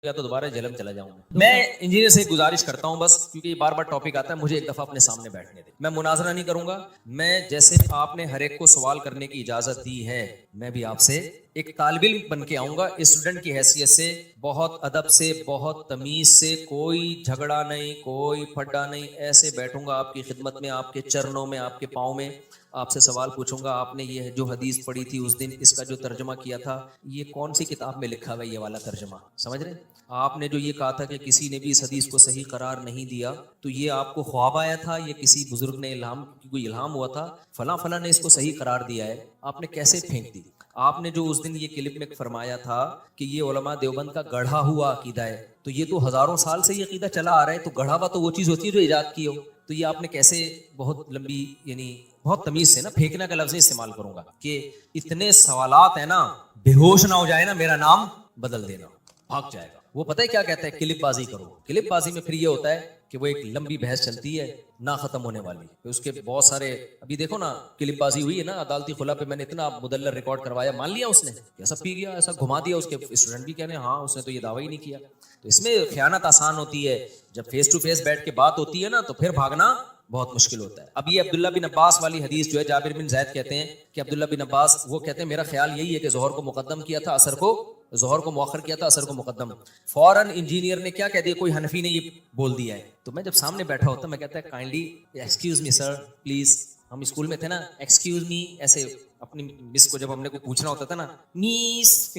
या तो दोबारा जलम चला जाऊंगा। मैं इंजीनियर से गुजारिश करता हूं बस, क्योंकि बार बार टॉपिक आता है, मुझे एक दफा अपने सामने बैठने दे। मैं मुनाजरा नहीं करूंगा। मैं जैसे आपने हर एक को सवाल करने की इजाजत दी है, मैं भी आपसे एक तालिब इल्म बन के आऊंगा, स्टूडेंट की हैसियत से, बहुत अदब से, बहुत तमीज से, कोई झगड़ा नहीं, कोई फड्डा नहीं, ऐसे बैठूंगा आपकी खिदमत में, आपके चरणों में, आपके पाँव में, आपसे सवाल पूछूंगा। आपने ये जो हदीस पढ़ी थी उस दिन, इसका जो तर्जमा किया था, ये कौन सी किताब में लिखा हुआ है ये वाला तर्जमा, समझ रहे? आपने जो ये कहा था कि किसी ने भी इस हदीस को सही करार नहीं दिया, तो ये आपको ख्वाब आया था, ये किसी बुजुर्ग ने कोई इल्हाम हुआ था, फला फला ने इसको सही करार दिया है, आपने कैसे फेंक दी? आपने जो उस दिन ये क्लिप में फरमाया था कि ये उलमा देवबंद का गढ़ा हुआ अकीदा है, तो ये तो हजारों साल से ये अकीदा चला आ रहा है, तो गढ़ा हुआ तो वो चीज़ होती है जो ईजाद की हो, तो ये आपने कैसे बहुत लंबी, यानी बहुत तमीज से ना, फेंकने का लफ्ज इस्तेमाल करूंगा कि इतने सवालात है ना, बेहोश ना हो जाए ना, मेरा नाम बदल देना, भाग जाएगा। वो पता है क्या कहता है? क्लिप बाजी करो। क्लिप बाजी में फिर ये होता है कि वो एक लंबी बहस चलती है ना खत्म होने वाली, तो उसके बहुत सारे, अभी देखो ना क्लिप बाजी हुई है ना अदालती खुला पे, मैंने इतना मुदल्लर रिकॉर्ड करवाया, मान लिया उसने, ऐसा पी गया, ऐसा घुमा दिया, उसके स्टूडेंट भी कहने हाँ उसने तो ये दावा ही नहीं किया। तो इसमें खयानत आसान होती है, जब फेस टू फेस बैठ के बात होती है ना, तो फिर भागना बहुत मुश्किल होता है। अब ये अब्दुल्ला बिन अब्बास वाली हदीस जो है, जाबिर बिन ज़ैद कहते हैं कि अब्दुल्ला बिन अब्बास वो कहते हैं मेरा ख्याल यही है कि ज़ोहर को मुकद्दम किया था, असर को, ज़ोहर को मुअख्खर किया था, असर को मुकद्दम। फौरन इंजीनियर ने क्या कह दिया, कोई हनफी ने ये बोल दिया है। तो मैं जब सामने बैठा होता, मैं कहता है kindly excuse me sir please, हम स्कूल में थे ना, एक्सक्यूज मी, ऐसे अपनी मिस को जब हमने को पूछना होता था ना, मीस,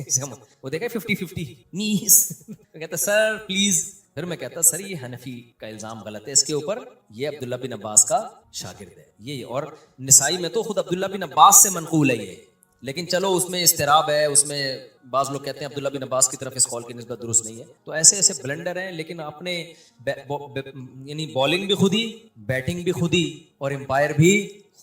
वो देखा 50-50 मीस, कहता सर प्लीज, फिर मैं कहता सर ये हनफी का इल्जाम गलत है इसके ऊपर, ये अब्दुल्ला बिन अब्बास का शागिर्द है ये, और निसाई में तो खुद अब्दुल्ला बिन अब्बास से मनकूल है ये, लेकिन चलो उसमें इस्तिराब है, उसमें बाज़ लोग कहते हैं अब्दुल्ला बिन अब्बास की तरफ इस कॉल की निस्बत दुरुस्त नहीं है। तो ऐसे ऐसे ब्लेंडर हैं, लेकिन आपने यानी बॉलिंग भी खुद ही, बैटिंग भी खुद ही, और एम्पायर भी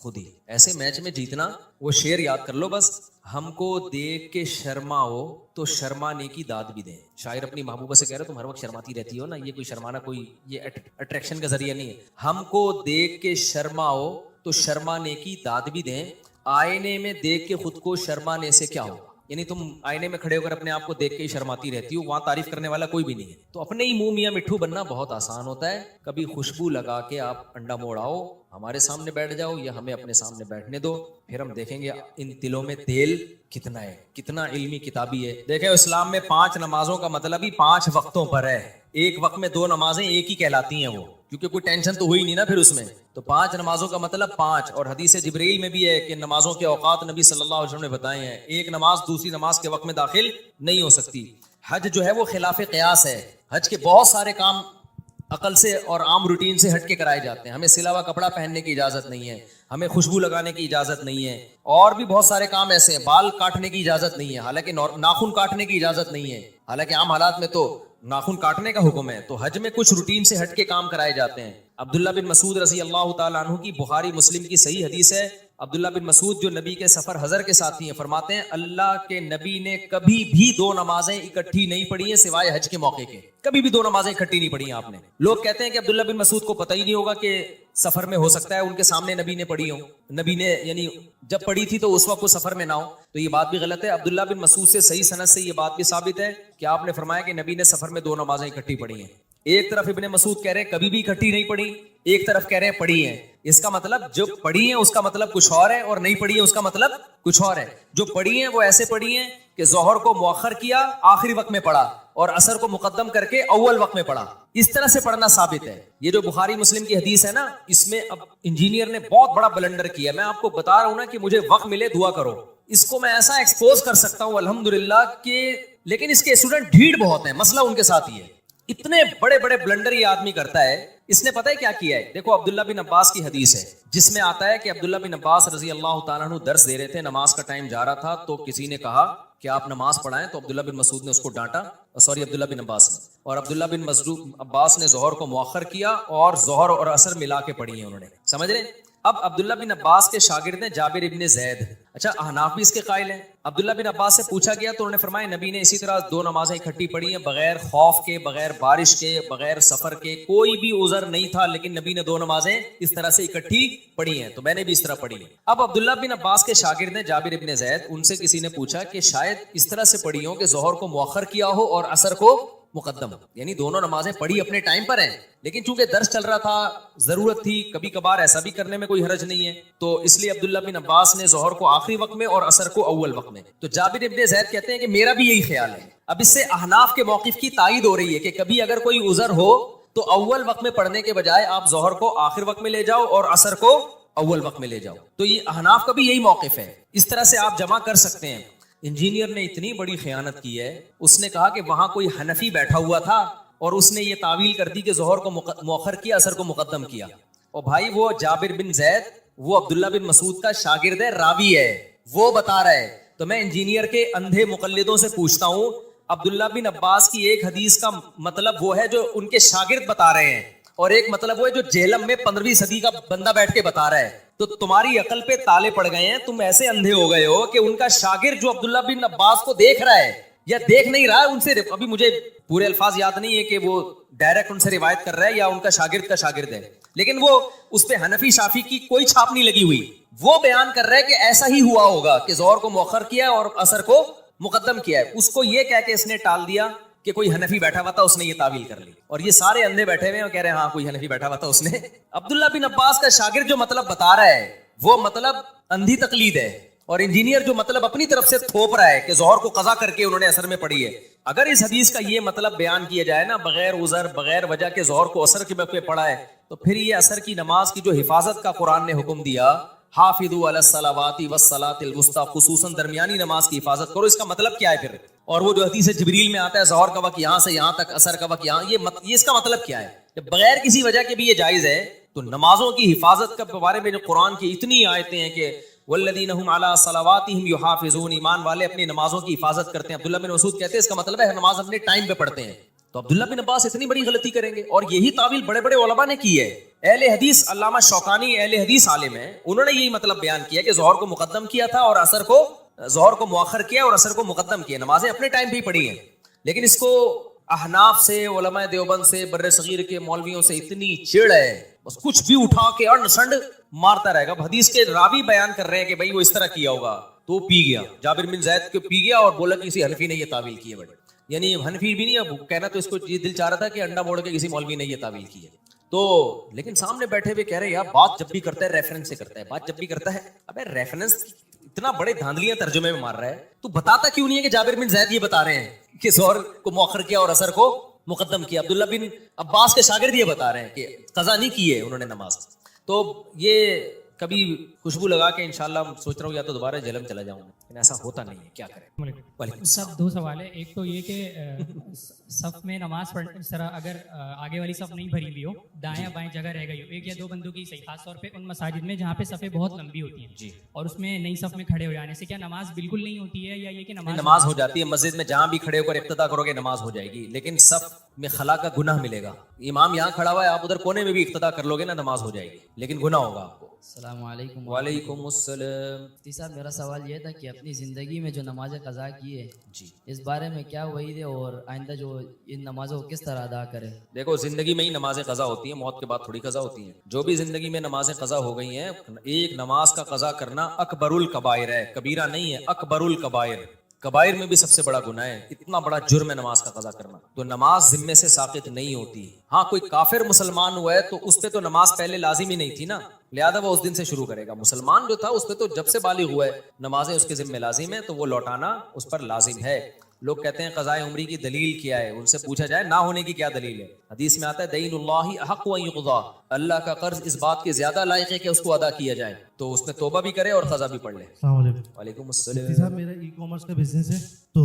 खुद ही। ऐसे मैच में जीतना, वो शेर याद कर लो बस, हमको देख के शर्माओ तो शर्माने की दाद भी दें। शायर अपनी महबूबा से कह रहे तुम हर वक्त शर्माती रहती हो ना, ये कोई शर्माना, कोई ये अट्रैक्शन का जरिया नहीं है। हमको देख के शर्माओ तो शर्माने की दाद भी दें, आईने में देख के खुद को शर्माने से क्या होगा? यानी तुम आईने में खड़े होकर अपने आप को देख के ही शर्माती रहती हो, वहां तारीफ करने वाला कोई भी नहीं है। तो अपने ही मुंह मियां मिट्ठू बनना बहुत आसान होता है। कभी खुशबू लगा के आप अंडा मोड़ आओ, हमारे सामने बैठ जाओ या हमें अपने सामने बैठने दो, फिर हम देखेंगे इन तिलों में तेल कितना है, कितना इल्मी किताबी है। देखें इस्लाम में 5 नमाजों का मतलब ही 5 वक्तों पर है। एक वक्त में 2 नमाजें एक ही कहलाती हैं वो, क्योंकि कोई टेंशन तो हुई नहीं ना फिर उसमें। तो 5 नमाजों का मतलब 5, और हदीस जिब्रील में भी है कि नमाजों के औकात नबी सल्लल्लाहु अलैहि वसल्लम ने बताए हैं। एक नमाज दूसरी नमाज के वक्त में दाखिल नहीं हो सकती। हज जो है वो खिलाफ क़यास है। हज के बहुत सारे काम अकल से और आम रूटीन से हट के कराए जाते हैं। हमें सिलावा कपड़ा पहनने की इजाज़त नहीं है, हमें खुशबू लगाने की इजाज़त नहीं है, और भी बहुत सारे काम ऐसे हैं। बाल काटने की इजाज़त नहीं है, हालांकि नाखून काटने की इजाज़त नहीं है, हालांकि आम हालात में तो नाखून काटने का हुक्म है। तो हज में कुछ रूटीन से हट के काम कराए जाते हैं। अब्दुल्ला बिन मसूद रज़ी अल्लाह ताला अन्हु की बुखारी मुस्लिम की सही हदीस है। अब्दुल्ला बिन मसूद जो नबी के सफर हजर के साथी हैं, फरमाते हैं अल्लाह के नबी ने कभी भी 2 नमाजें इकट्ठी नहीं पढ़ी हैं सिवाय हज के मौके के। कभी भी 2 नमाजें इकट्ठी नहीं पढ़ी हैं आपने। लोग कहते हैं कि अब्दुल्ला बिन मसूद को पता ही नहीं होगा कि सफर में हो सकता है उनके सामने नबी ने पढ़ी हो, नबी ने यानी जब पढ़ी थी तो उस वक्त वो सफर में ना हो, तो ये बात भी गलत है। अब्दुल्ला बिन मसूद से सही सनद से ये बात भी साबित है कि आपने फरमाया कि नबी ने सफर में 2 नमाजें इकट्ठी पढ़ी हैं। एक तरफ इब्ने मसूद कह रहे हैं कभी भी इकट्ठी नहीं पढ़ी, एक तरफ कह रहे हैं पढ़ी है। इसका मतलब जो पढ़ी है उसका मतलब कुछ और है, और नहीं पढ़ी है उसका मतलब कुछ और है। जो पढ़ी है वो ऐसे पढ़ी है कि ज़ोहर को मुअख्खर किया, आखिरी वक्त में पढ़ा, और असर को मुकद्दम करके अव्वल वक्त में पढ़ा। इस तरह से पढ़ना साबित है। ये जो बुखारी मुस्लिम की हदीस है ना, इसमें अब इंजीनियर ने बहुत बड़ा ब्लंडर किया। मैं आपको बता रहा हूं ना कि मुझे वक्त मिले दुआ करो, इसको मैं ऐसा एक्सपोज कर सकता हूं अल्हम्दुलिल्लाह के, लेकिन इसके स्टूडेंट ढीठ बहुत है। मसला उनके साथ ही है, इतने बड़े बड़े ब्लंडर ये आदमी करता है। इसने पता है क्या किया है? देखो अब्दुल्ला बिन अब्बास की हदीस है जिसमें आता है कि अब्दुल्ला बिन अब्बास रजी अल्लाह ताला अन्हु दर्स दे रहे थे, नमाज का टाइम जा रहा था, तो किसी ने कहा कि आप नमाज पढ़ाएं, तो अब्दुल्ला बिन मसूद ने उसको डांटा, सॉरी अब्दुल्ला बिन अब्बास ने, और अब्दुल्ला बिन अब्बास ने ज़ोहर को मुअख्खर किया और ज़ोहर और असर मिला के पढ़ी है उन्होंने, समझ रहे? अब अब्दुल्ला बिन अब्बास के शागिर्द हैं जाबिर इब्ने ज़ैद। अच्छा, अहनाफ भी इसके कायल हैं। अब्दुल्ला बिन अब्बास से पूछा गया तो उन्होंने फरमाया नबी ने इसी तरह 2 नमाजें इकट्ठी पढ़ी हैं, बगैर खौफ के, बगैर बारिश के, बगैर सफर के, कोई भी उज़र नहीं था, लेकिन नबी ने 2 नमाजें इस तरह से इकट्ठी पढ़ी हैं, तो मैंने भी इस तरह पढ़ी है। अब अब्दुल्ला बिन अब्बास के शागिर्द हैं जाबिर इब्ने ज़ैद, उनसे किसी ने पूछा कि शायद इस तरह से पढ़ी हो कि ज़ोहर को मुअख्खर किया हो और असर को मुकद्दम, यानी दोनों नमाजें पढ़ी अपने टाइम पर हैं, लेकिन चूंकि दर्स चल रहा था, जरूरत थी, कभी कभार ऐसा भी करने में कोई हरज नहीं है, तो इसलिए अब्दुल्ला बिन अब्बास ने जोहर को आखिरी वक्त में और असर को अव्वल वक्त में। तो जाबिर इब्ने ज़ैद कहते हैं कि मेरा भी यही ख्याल है। अब इससे अहनाफ के मौक़िफ़ की तायीद हो रही है कि कभी अगर कोई उज़र हो तो अव्वल वक्त में पढ़ने के बजाय आप जोहर को आखिर वक्त में ले जाओ और असर को अव्वल वक्त में ले जाओ। तो ये अहनाफ का भी यही मौक़िफ़ है। इस तरह से आप जमा कर सकते हैं। इंजीनियर ने इतनी बड़ी खयानत की है, उसने कहा कि वहां कोई हनफी बैठा हुआ था और उसने ये तावील कर दी कि जोहर को मुअख्खर किया, असर को मुकद्दम किया। और भाई वो जाबिर बिन ज़ैद, वो अब्दुल्ला बिन मसूद का शागिर्द है, रावी है, वो बता रहा है। तो मैं इंजीनियर के अंधे मुकल्लिदों से पूछता हूँ, अब्दुल्ला बिन अब्बास की एक हदीस का मतलब वो है जो उनके शागिर्द बता रहे हैं, और एक मतलब वो है जो जेहलम में 15वीं सदी का बंदा बैठ के बता रहा है। तो तुम्हारी अकल पे ताले पड़ गए हैं, तुम ऐसे अंधे हो गए हो कि उनका शागिर्द जो अब्दुल्ला बिन अब्बास को देख रहा है या देख नहीं रहा है, उनसे, अभी मुझे पूरे अल्फाज याद नहीं है कि वो डायरेक्ट उनसे रिवायत कर रहा है या उनका शागिर्द का शागिर्द है, लेकिन वो उस पे हनफी शाफी की कोई छाप नहीं लगी हुई। वो बयान कर रहा है कि ऐसा ही हुआ होगा कि जोहर को मुअख्खर किया और असर को मुकद्दम किया है। उसको ये कह के इसने टाल दिया कि कोई हनफी बैठा हुआ था, उसने ये तावील कर ली, और ये सारे अंधे बैठे हुए हैं और कह रहे हैं हाँ कोई हनफी बैठा हुआ था उसने। अब्दुल्ला बिन अब्बास का शागिर्द जो मतलब बता रहा है वो मतलब अंधी तकलीद है, और इंजीनियर जो मतलब अपनी तरफ से थोप रहा है कि जोहर को कज़ा करके उन्होंने असर में पढ़ी है। अगर इस हदीस का ये मतलब बयान किया जाए ना, बगैर उज़र बगैर वजह के जोहर को असर के वक्त पे पढ़ा है, तो फिर ये असर की नमाज की जो हिफाजत का कुरान ने हुक्म दिया, हाफिदू अलस्सलावाति वस्सलातिल वुस्ता, खुसूसन दरमियानी नमाज की हिफाजत करो, इसका मतलब क्या है फिर? और वो जो हदीस जिब्रील में आता है जोहर का वक्त यहाँ से यहाँ तक, असर का वक्त यहाँ, ये इसका मतलब क्या है? जब बगैर किसी वजह के भी ये जायज़ है, तो नमाजों की हिफाजत के बारे में जो कुरान की इतनी आयतें हैं कि वल्लज़ीना हुम अला सलावातिहिम युहाफ़िज़ून, ईमान वाले अपनी नमाजों की हिफाजत करते हैं। अब्दुल्ला बिन मसूद कहते हैं इसका मतलब है नमाज अपने टाइम पे पढ़ते हैं। तो अब्दुल्ला बिन अब्बास इतनी बड़ी गलती करेंगे? और यही तावील बड़े बड़े उलमा ने की है। अहले हदीस अल्लामा शौकानी अहले हदीस आलिम है, उन्होंने यही मतलब बयान किया कि जोहर को मुकद्दम किया था और असर को, जोहर को मुअख्खर किया और असर को मुकद्दम किया, नमाजें अपने टाइम पे ही पढ़ी हैं। लेकिन इसको अहनाफ से, उलमाए देवबंद से, बर्रे सगीर के मौलवियों से इतनी चिढ़ है, बस कुछ भी उठा के अनसंड मारता रहेगा। हदीस के रावी बयान कर रहे हैं कि भाई वो इस तरह किया होगा, तो पी गया, जाबिर बिन ज़ैद को पी गया और बोला कि किसी हनफी ने ये तावील की है। बड़े यानी हनफी भी नहीं, अब कहना तो इसको ये दिल चाह रहा था कि अंडा मोड़ के किसी मौलवी ने ये तावील की है। तो लेकिन सामने बैठे हुए कह रहे यार बात जब भी करता है रेफरेंस से करता है, बात जब भी करता है, अबे रेफरेंस इतना बड़े धांधलियां तर्जुमे में मार रहा है, तो बताता क्यों नहीं है कि जाबिर बिन ज़ैद ये बता रहे हैं कि जोहर को मुअख्खर किया और असर को मुकद्दम किया। अब्दुल्ला बिन अब्बास के शागिर्द ये बता रहे हैं कि कज़ा नहीं की है उन्होंने नमाज। तो ये कभी खुशबू लगा के इंशाल्लाह सोच रहा हूँ या तो दोबारा जेहलम चला जाऊंगा, लेकिन ऐसा होता नहीं है, क्या करें। सब दो सवाल है। एक तो ये कि सफ में नमाज पढ़ने इस तरह अगर आगे वाली सफ नहीं भरी हुई हो, दाएं बाएं जगह रह गई हो, एक या दो बंदों की सही, खास तौर पे उन मसाजिद में जहाँ पे सफ़ें बहुत लंबी होती हैं जी, और उसमें नई सफ में खड़े हो जाने से क्या नमाज बिल्कुल नहीं होती है, या ये कि नमाज हो जाती है? मस्जिद में जहाँ भी खड़े होकर इब्तिदा करोगे नमाज हो जाएगी, लेकिन सफ में खला का गुनाह मिलेगा। इमाम यहाँ खड़ा हुआ है, आप उधर कोने में भी इब्तिदा कर लोगे ना, नमाज हो जाएगी, लेकिन गुनाह होगा आपको। अस्सलाम वालेकुम। वालेकुम अस्सलाम। मुफ्ती साहब, मेरा सवाल ये था कि अपनी ज़िंदगी में जो नमाज क़ज़ा की है जी, इस बारे में क्या वही है और आइंदा जो इन नमाज़ों को किस तरह अदा करें? देखो जिंदगी में ही नमाजें क़ज़ा होती हैं, मौत के बाद थोड़ी क़ज़ा होती हैं। जो भी जिंदगी में नमाजें क़ज़ा हो गई हैं, एक नमाज का क़ज़ा करना अकबरुल कबायर है, कबीरा नहीं है, अकबरुल कबायर। कबायर में भी सबसे बड़ा गुनाह है, इतना बड़ा जुर्म है नमाज का क़ज़ा करना। तो नमाज जिम्मे से साक़ित नहीं होती। हाँ, कोई काफिर मुसलमान हुआ है तो उस पर तो नमाज पहले लाजिम ही नहीं थी ना, लिहाजा वो उस दिन से शुरू करेगा। मुसलमान जो था उस पर तो जब से बालिग हुआ है नमाजें उसके जिम्मे लाजिम है, तो वो लौटाना उस पर लाजिम है। लोग कहते हैं क़ज़ाए उम्री की दलील क्या है, उनसे पूछा जाए ना होने की क्या दलील है। हदीस में आता है दईनुल्लाहि अहक़्क़ु अन युक़ज़ा, अल्लाह का कर्ज इस बात के ज्यादा लायक है कि उसको अदा किया जाए, तो उसमें तौबा भी करे और क़ज़ा भी पढ़ ले। वालेकुम अस्सलाम। साहब, मेरा ई कॉमर्स का बिजनेस है, तो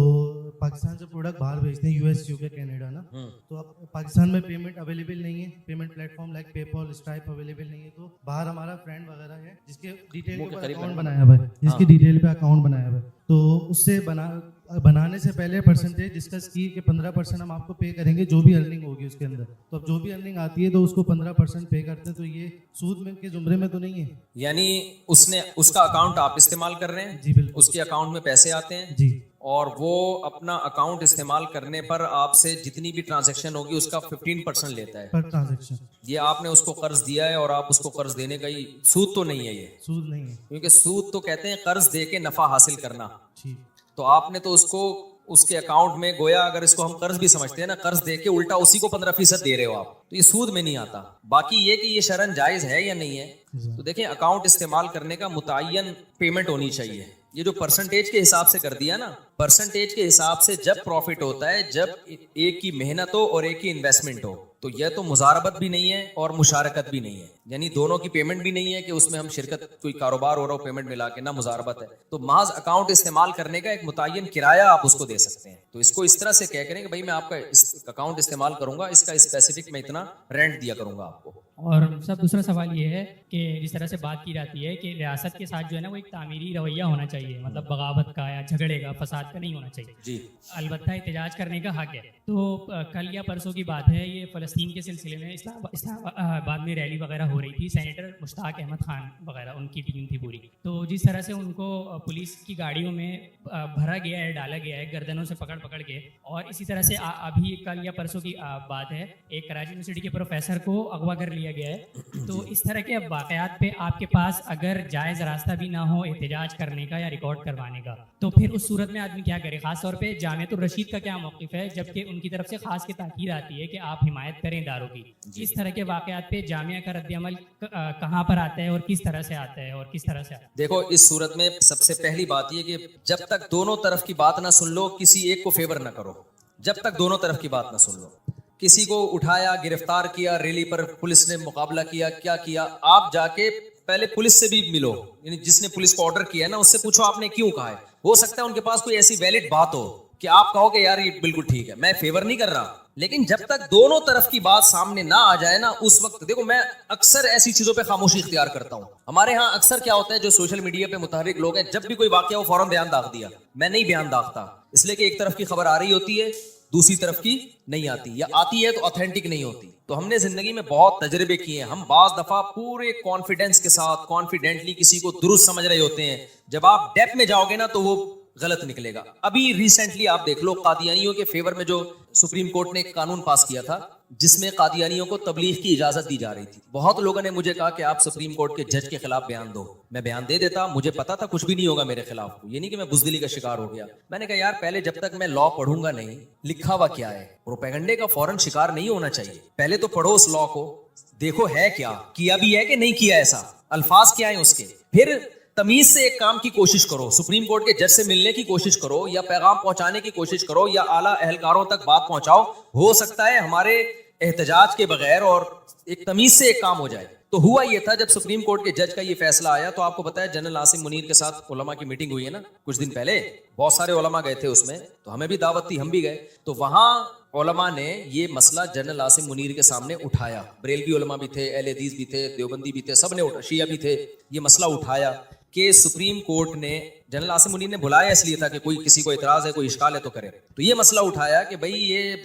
पाकिस्तान से प्रोडक्ट बाहर भेजते हैं, यूएस, यूके, कनाडा ना। तो अब पाकिस्तान में पेमेंट अवेलेबल नहीं है, payment platform like PayPal, stripe available नहीं है। तो बाहर हमारा फ्रेंड वगैरह है जिसके डिटेल के ऊपर अकाउंट बनाया हुआ है, जिसकी डिटेल पे अकाउंट बनाया हुआ है, तो उससे बनाने से पहले परसेंटेज डिस्कस की कि 15% हम आपको पे करेंगे जो भी अर्निंग होगी उसके अंदर। तो अब जो भी अर्निंग आती है तो उसको 15% पे करते हैं, तो ये सूद में के जुमरे में तो नहीं है? यानी उसने उसका अकाउंट आप इस्तेमाल कर रहे हैं? जी बिल्कुल। उसके अकाउंट में पैसे आते हैं जी, और वो अपना अकाउंट इस्तेमाल करने पर आपसे जितनी भी ट्रांजैक्शन होगी उसका 15% लेता है पर ट्रांजेक्शन। ये आपने उसको कर्ज दिया है और आप उसको कर्ज देने का ही, सूद तो नहीं है ये, सूद नहीं है। क्योंकि सूद तो कहते हैं कर्ज दे के नफा हासिल करना। ठीक। तो आपने तो उसको اس کے اکاؤنٹ میں گویا اگر اس کو ہم قرض بھی سمجھتے ہیں نا, قرض دے کے الٹا اسی کو 15% دے رہے ہو آپ, تو یہ سود میں نہیں آتا. باقی یہ کہ یہ شرعن جائز ہے یا نہیں ہے, تو دیکھیں اکاؤنٹ استعمال کرنے کا متعین پیمنٹ ہونی چاہیے. یہ جو پرسنٹیج کے حساب سے کر دیا نا, پرسنٹیج کے حساب سے جب پروفٹ ہوتا ہے جب ایک کی محنت ہو اور ایک کی انویسٹمنٹ ہو, تو یہ تو مزاربت بھی نہیں ہے اور مشارکت بھی نہیں ہے, یعنی دونوں کی پیمنٹ بھی نہیں ہے کہ اس میں ہم شرکت کوئی کاروبار ہو رہا ہو پیمنٹ ملا کے, نہ مزاربت ہے. تو محض اکاؤنٹ استعمال کرنے کا ایک متعین کرایہ آپ اس کو دے سکتے ہیں. تو اس کو اس طرح سے کہہ کریں کہ بھائی میں آپ کا اکاؤنٹ استعمال کروں گا, اس کا اسپیسیفک میں اتنا رینٹ دیا کروں گا آپ کو. اور سب دوسرا سوال یہ ہے کہ جس طرح سے بات کی جاتی ہے کہ ریاست کے ساتھ جو ہے نا وہ ایک تعمیری رویہ ہونا چاہیے, مطلب بغاوت کا یا جھگڑے کا, فساد کا نہیں ہونا چاہیے. جی البتہ احتجاج کرنے کا حق ہے. تو کل یا پرسوں کی بات ہے, یہ فلسطین کے سلسلے میں اسلام آباد میں ریلی وغیرہ ہو رہی تھی. سینیٹر مشتاق احمد خان وغیرہ ان کی ٹیم تھی پوری. تو جس طرح سے ان کو پولیس کی گاڑیوں میں بھرا گیا ہے, ڈالا گیا ہے گردنوں سے پکڑ کے, اور اسی طرح سے ابھی کل یا پرسوں کی بات ہے ایک کراچی یونیورسٹی کے پروفیسر کو اغوا کر لیا گیا ہے. تو اس طرح کے واقعات پہ آپ کے پاس اگر جائز راستہ بھی نہ ہو احتجاج کرنے کا یا ریکارڈ کروانے کا, تو پھر اس صورت میں آدمی کیا کرے؟ خاص طور پہ جامعۃ الرشید کا کیا موقف ہے, جبکہ ان کی طرف سے خاص کی تاکید آتی ہے کہ آپ حمایت کریں اداروں کی. اس طرح کے واقعات پہ جامعہ کا رد عمل کہاں پر آتا ہے اور کس طرح سے آتا ہے دیکھو اس صورت میں سب سے پہلی بات یہ کہ جب تک دونوں طرف کی بات نہ سن لو کسی ایک کو فیور نہ کرو. جب تک دونوں طرف کی بات نہ سن لو, کسی کو اٹھایا, گرفتار کیا, ریلی پر پولیس نے مقابلہ کیا, کیا کیا, آپ جا کے پہلے پولیس سے بھی ملو, یعنی جس نے پولیس کو آرڈر کیا ہے نا اس سے پوچھو آپ نے کیوں کہا ہے. ہو سکتا ہے ان کے پاس کوئی ایسی ویلڈ بات ہو کہ آپ کہو کہ یار یہ بالکل ٹھیک ہے, میں فیور نہیں کر رہا. لیکن جب تک دونوں طرف کی بات سامنے نہ آ جائے نا, اس وقت دیکھو میں اکثر ایسی چیزوں پہ خاموشی اختیار کرتا ہوں. ہمارے ہاں اکثر کیا ہوتا ہے, جو سوشل میڈیا پہ متحرک لوگ ہیں, جب بھی کوئی واقعہ ہو فوراً بیان داغ دیا. میں نہیں بیان داغتا, اس لیے کہ ایک طرف کی خبر آ رہی ہوتی ہے, دوسری طرف کی نہیں آتی, یا آتی ہے تو آتھینٹک نہیں ہوتی. تو ہم نے زندگی میں بہت تجربے کیے ہیں. ہم بعض دفعہ پورے کانفیڈنس کے ساتھ کانفیڈنٹلی کسی کو درست سمجھ رہے ہوتے ہیں, جب آپ ڈیپ میں جاؤ گے نا تو وہ غلط نکلے گا. ابھی ریسنٹلی آپ دیکھ لو قادیانیوں کے فیور میں جو سپریم کورٹ نے ایک قانون پاس کیا تھا جس میں قادیانیوں کو تبلیغ کی اجازت دی جا رہی تھی. بہت لوگوں نے مجھے کہا کہ آپ سپریم کورٹ کے جج کے خلاف بیان دو. میں بیان دے دیتا, مجھے پتا تھا کچھ بھی نہیں ہوگا میرے خلاف. یہ نہیں کہ میں بزدلی کا شکار ہو گیا. میں نے کہا یار پہلے جب تک میں لا پڑھوں گا نہیں, لکھا ہوا کیا ہے, پروپیگنڈے کا فوراً شکار نہیں ہونا چاہیے. پہلے تو پڑھو اس لا کو, دیکھو ہے کیا بھی ہے کہ نہیں کیا, ایسا الفاظ کیا ہیں اس کے, پھر تمیز سے ایک کام کی کوشش کرو. سپریم کورٹ کے جج سے ملنے کی کوشش کرو, یا پیغام پہنچانے کی کوشش کرو, یا اعلیٰ اہلکاروں تک بات پہنچاؤ. ہو سکتا ہے ہمارے احتجاج کے بغیر اور ایک تمیز سے ایک کام ہو جائے. تو ہوا یہ تھا جب سپریم کورٹ کے جج کا یہ فیصلہ آیا, تو آپ کو پتا ہے جنرل عاصم منیر کے ساتھ علماء کی میٹنگ ہوئی ہے نا کچھ دن پہلے, بہت سارے علماء گئے تھے اس میں, تو ہمیں بھی دعوت تھی, ہم بھی گئے. تو وہاں علماء نے یہ مسئلہ جنرل عاصم منیر کے سامنے اٹھایا. بریلوی علماء بھی تھے, اہل حدیث بھی تھے, دیوبندی بھی تھے, سب نے شیعہ بھی تھے. یہ مسئلہ اٹھایا کہ سپریم کورٹ نے, جنرل عاصم منیر نے بلایا اس لیے تھا کہ کوئی کسی کو اعتراض ہے, کوئی اشکال ہے تو کرے. تو یہ مسئلہ اٹھایا کہ بھائی یہ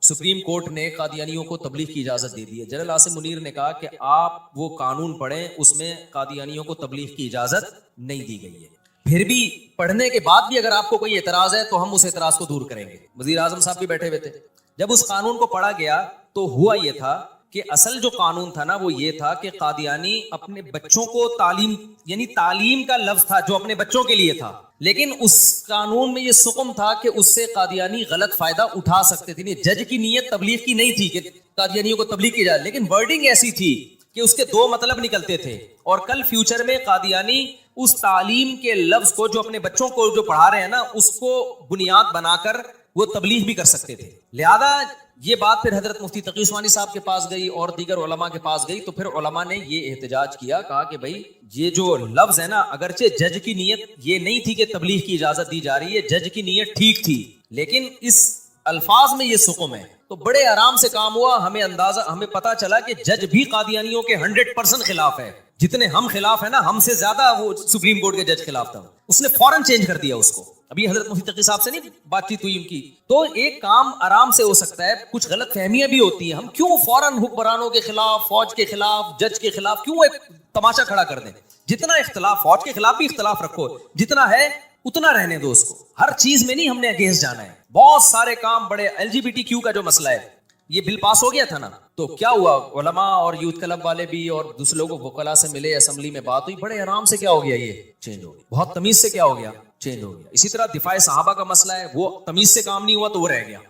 سپریم کورٹ نے قادیانیوں کو تبلیغ کی اجازت دے دی ہے. جنرل عاصم منیر نے کہا کہ آپ وہ قانون پڑھیں, اس میں قادیانیوں کو تبلیغ کی اجازت نہیں دی گئی ہے. پھر بھی پڑھنے کے بعد بھی اگر آپ کو کوئی اعتراض ہے تو ہم اس اعتراض کو دور کریں گے. وزیر اعظم صاحب بھی بیٹھے ہوئے تھے. جب اس قانون کو پڑھا گیا تو ہوا یہ تھا کہ اصل جو قانون تھا نا وہ یہ تھا کہ قادیانی اپنے بچوں کو تعلیم, یعنی تعلیم کا لفظ تھا جو اپنے بچوں کے لیے تھا, لیکن اس قانون میں یہ سکم تھا کہ اس سے قادیانی غلط فائدہ اٹھا سکتے تھے. جج کی نیت تبلیغ کی نہیں تھی کہ قادیانیوں کو تبلیغ کی جائے, لیکن ورڈنگ ایسی تھی کہ اس کے دو مطلب نکلتے تھے, اور کل فیوچر میں قادیانی اس تعلیم کے لفظ کو جو اپنے بچوں کو جو پڑھا رہے ہیں نا اس کو بنیاد بنا کر وہ تبلیغ بھی کر سکتے تھے. لہذا یہ بات پھر حضرت مفتی تقی عثمانی صاحب کے پاس گئی اور دیگر علماء کے پاس گئی. تو پھر علماء نے یہ احتجاج کیا, کہا کہ بھائی یہ جو لفظ ہے نا, اگرچہ جج کی نیت یہ نہیں تھی کہ تبلیغ کی اجازت دی جا رہی ہے, جج کی نیت ٹھیک تھی, لیکن اس الفاظ میں یہ سکم ہے. تو بڑے آرام سے کام ہوا. ہمیں پتا چلا کہ جج بھی قادیانیوں کے 100% خلاف ہے. جتنے ہم خلاف ہیں نا, ہم سے زیادہ وہ سپریم کورٹ کے جج خلاف تھا. اس نے فوراً چینج کر دیا اس کو. ابھی حضرت مفتی تقی صاحب سے نہیں بات چیت ہوئی ان کی, تو ایک کام آرام سے ہو سکتا ہے. کچھ غلط فہمیاں بھی ہوتی ہیں, ہم کیوں فوراً حکمرانوں کے خلاف, فوج کے خلاف, جج کے خلاف کیوں ایک تماشا کھڑا کر دیں. جتنا اختلاف, فوج کے خلاف بھی اختلاف رکھو, جتنا ہے اتنا رہنے دو اس کو. ہر چیز میں نہیں ہم نے اگینسٹ جانا ہے. بہت سارے کام بڑے LGBT کا جو مسئلہ ہے, یہ بل پاس ہو گیا تھا نا, تو کیا ہوا, علماء اور یوتھ کلب والے بھی اور دوسرے لوگوں وکلاء سے ملے, اسمبلی میں بات ہوئی, بڑے آرام سے کیا ہو گیا, یہ چینج ہو گیا. بہت تمیز سے کیا ہو گیا, चेंज हो गया। इसी तरह दिफाए सहाबा का मसला है, वो तमीज से काम नहीं हुआ तो वो रह गया।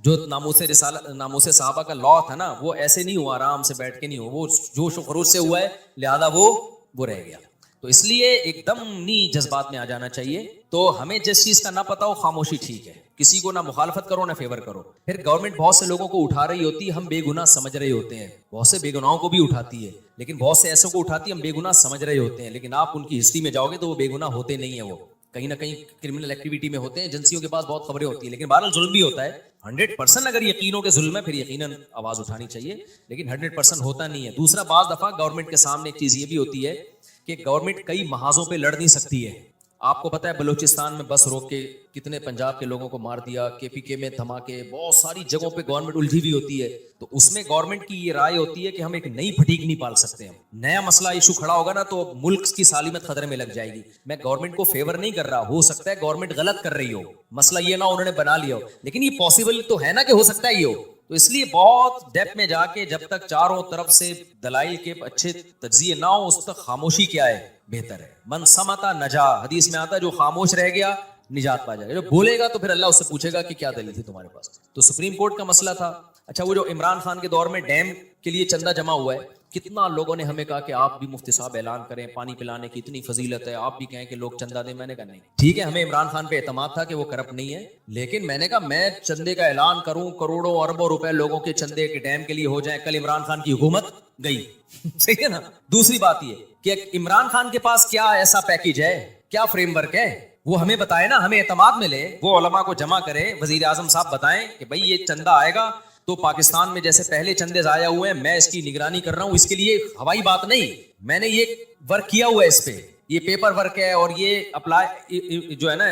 जो नामूसे सहाबा का लॉ था ना, वो ऐसे नहीं हुआ, आराम से बैठ के नहीं हुआ, वो जोश खरूज से हुआ है, लिहाजा वो रह गया। तो इसलिए एकदम नहीं जज्बात में आ जाना चाहिए। तो हमें जिस चीज का ना पता हो, खामोशी ठीक है, किसी को ना मुखालफत करो ना फेवर करो। फिर गवर्नमेंट बहुत से लोगों को उठा रही होती है, हम बेगुनाह समझ रहे होते हैं, बहुत से बेगुनाहों को भी उठाती है, लेकिन बहुत से ऐसों को उठाती है हम बेगुनाह समझ रहे होते हैं, लेकिन आप उनकी हिस्ट्री में जाओगे तो वो बेगुनाह होते नहीं है, वो कहीं ना कहीं क्रिमिनल एक्टिविटी में होते हैं, एजेंसियों के पास बहुत खबरें होती है, लेकिन बहरहाल जुल्म भी होता है। 100% अगर यकीनों के जुल्म है फिर यकीनन आवाज उठानी चाहिए, लेकिन 100% होता नहीं है। दूसरा, बाज दफा गवर्नमेंट के सामने एक चीज ये भी होती है कि गवर्नमेंट कई महाजों पे लड़ नहीं सकती है। आपको पता है बलूचिस्तान में बस रोक के कितने पंजाब के लोगों को मार दिया, केपीके में धमाके, बहुत सारी जगहों पे गवर्नमेंट उलझी हुई होती है। तो उसमें गवर्नमेंट की ये राय होती है कि हम एक नई फटीक नहीं पाल सकते, हम नया मसला इशू खड़ा होगा ना तो मुल्क की सालिमत खतरे में लग जाएगी। मैं गवर्नमेंट को फेवर नहीं कर रहा, हो सकता है गवर्नमेंट गलत कर रही हो, मसला ये ना उन्होंने बना लिया हो, लेकिन ये पॉसिबल तो है ना कि हो सकता है ये हो। तो इसलिए बहुत डेप्थ में जाके जब तक चारों तरफ से दलाइल के अच्छे तज्जिए ना हो, उस तक खामोशी क्या है बेहतर है। मन समता नजा, हदीस में आता है जो खामोश रह गया निजात पा जाएगा, जो बोलेगा तो फिर अल्लाह उससे पूछेगा कि क्या दलील थी तुम्हारे पास। तो सुप्रीम कोर्ट का मसला था। अच्छा, वो जो इमरान खान के दौर में डैम के लिए चंदा जमा हुआ है, कितना लोगों ने हमें कहा कि आप भी मुफ्ती साहब ऐलान करें, पानी पिलाने की इतनी फजीलत है, आप भी कहें कि लोग चंदा दें। मैंने कहा नहीं, ठीक है, हमें इमरान खान पे एतमाद था कि वो करप्ट नहीं है, लेकिन मैंने कहा मैं चंदे का ऐलान करूं, करोड़ों अरबों रुपए लोगों के चंदे के डैम के लिए हो जाए, कल इमरान खान की हुकूमत गई सही है ना। दूसरी बात ये कि इमरान खान के पास क्या ऐसा पैकेज है, क्या फ्रेमवर्क है, वो हमें बताए ना, हमें एतमाद मिले, वो उलमा को जमा करे, वजीर आजम साहब बताएं कि भाई ये चंदा आएगा तो पाकिस्तान में जैसे पहले चंदे जाया हुए हैं, मैं इसकी निगरानी कर रहा हूं, इसके लिए हवाई बात नहीं, मैंने ये वर्क किया हुआ है, इस पे ये पेपर वर्क है और ये अप्लाई जो है ना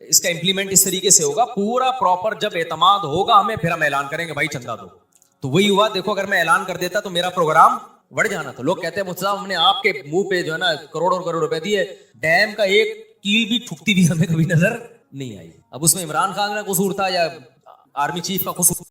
इसका इंप्लीमेंट इस तरीके से होगा पूरा प्रॉपर। जब एतमाद होगा हमें, फिर हम ऐलान करेंगे भाई चंदा दो। तो वही हुआ, देखो अगर मैं ऐलान कर देता तो मेरा प्रोग्राम बढ़ जाना था। लोग कहते हैं मुफ्ती साहब हमने आपके मुंह पे जो है ना करोड़ों करोड़ रुपए दिए, डैम का एक कील भी ठुकती भी हमें कभी नजर नहीं आई। अब उसमें इमरान खान का कसूर था या आर्मी चीफ का कसूर